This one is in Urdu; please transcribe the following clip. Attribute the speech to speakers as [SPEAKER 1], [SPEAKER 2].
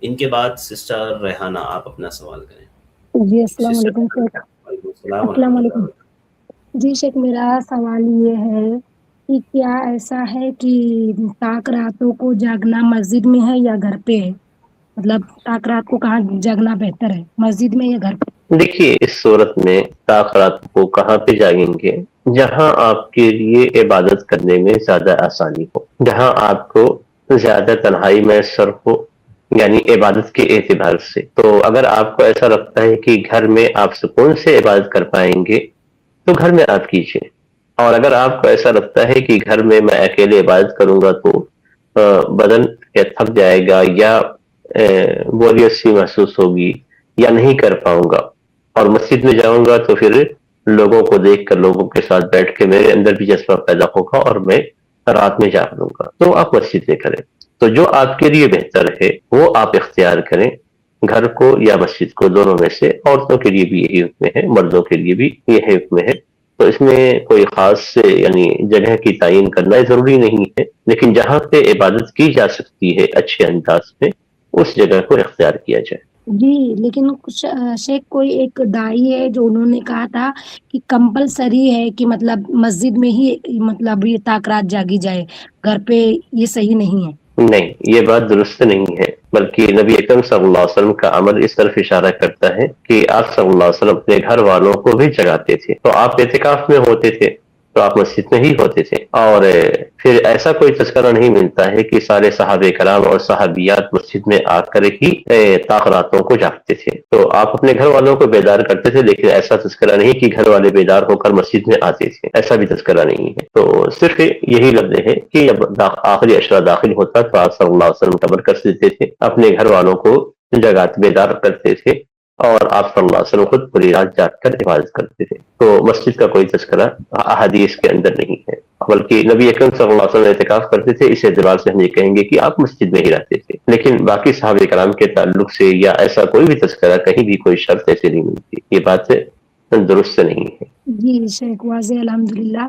[SPEAKER 1] ان کے بعد سسٹر ریحانہ آپ اپنا سوال کریں.
[SPEAKER 2] جی السلام
[SPEAKER 1] سسٹر
[SPEAKER 2] علیکم شیخ.
[SPEAKER 1] وعلیکم السلام
[SPEAKER 2] السلام
[SPEAKER 1] ورحمۃ اللہ
[SPEAKER 2] علیکم.
[SPEAKER 1] وبرکاتہ.
[SPEAKER 2] جی شیخ، میرا سوال یہ ہے کہ کیا ایسا ہے کہ طاق راتوں کو جاگنا مسجد میں ہے یا گھر پہ ہے؟ مطلب طاق رات کو کہاں جاگنا بہتر ہے، مسجد میں یا گھر پہ؟
[SPEAKER 3] دیکھیے اس صورت میں طاقت کو کہاں پہ جائیں گے؟ جہاں آپ کے لیے عبادت کرنے میں زیادہ آسانی ہو، جہاں آپ کو زیادہ تنہائی میسر ہو، یعنی عبادت کے اعتبار سے. تو اگر آپ کو ایسا لگتا ہے کہ گھر میں آپ سکون سے عبادت کر پائیں گے تو گھر میں آپ کیجیے. اور اگر آپ کو ایسا لگتا ہے کہ گھر میں میں اکیلے عبادت کروں گا تو بدن یا تھک جائے گا یا بوریت سی محسوس ہوگی یا نہیں کر پاؤں گا، اور مسجد میں جاؤں گا تو پھر لوگوں کو دیکھ کر، لوگوں کے ساتھ بیٹھ کے میرے اندر بھی جذبہ پیدا ہوگا اور میں رات میں جاگ لوں گا. تو آپ مسجد میں کریں. تو جو آپ کے لیے بہتر ہے وہ آپ اختیار کریں، گھر کو یا مسجد کو، دونوں میں سے. عورتوں کے لیے بھی یہی حکم ہے، مردوں کے لیے بھی یہی حکم ہے. تو اس میں کوئی خاص یعنی جگہ کی تعین کرنا ضروری نہیں ہے، لیکن جہاں پہ عبادت کی جا سکتی ہے اچھے انداز میں اس جگہ کو اختیار کیا جائے.
[SPEAKER 2] جی لیکن کچھ شیخ کوئی ایک دائی ہے جو انہوں نے کہا تھا کہ کمپلسری ہے کہ مطلب مسجد میں ہی مطلب یہ طاق رات جاگی جائے، گھر پہ یہ صحیح نہیں ہے.
[SPEAKER 3] نہیں، یہ بات درست نہیں ہے، بلکہ نبی اکرم صلی اللہ علیہ وسلم کا عمل اس طرف اشارہ کرتا ہے کہ آپ صلی اللہ علیہ وسلم اپنے گھر والوں کو بھی جگاتے تھے. تو آپ اعتکاف میں ہوتے تھے تو آپ مسجد میں ہی ہوتے تھے، اور پھر ایسا کوئی تذکرہ نہیں ملتا ہے کہ سارے صحابہ کرام اور صحابیات مسجد میں آ کر ہی طاق راتوں کو جاگتے تھے. تو آپ اپنے گھر والوں کو بیدار کرتے تھے، لیکن ایسا تذکرہ نہیں کہ گھر والے بیدار ہو کر مسجد میں آتے تھے، ایسا بھی تذکرہ نہیں ہے. تو صرف یہی لفظ ہے کہ جب آخری اشرا داخل ہوتا تو آپ صلی اللہ علیہ وسلم قبر کر دیتے تھے، اپنے گھر والوں کو جگاتے بیدار کرتے تھے، اور آپ صلی اللہ علیہ وسلم خود پوری رات جاگ کر عبادت کرتے تھے. تو مسجد کا کوئی تذکرہ احادیث کے اندر نہیں ہے، بلکہ نبی اکرم صلی اللہ علیہ وسلم اعتکاف کرتے تھے. اس اعتبار سے ہم یہ کہیں گے کہ آپ مسجد میں ہی رہتے تھے، لیکن باقی صحابہ کرام کے تعلق سے یا ایسا کوئی بھی تذکرہ کہیں بھی کوئی شرط ایسی نہیں ملتی. یہ بات درست نہیں ہے.
[SPEAKER 2] جی شیخ واضح الحمدللہ.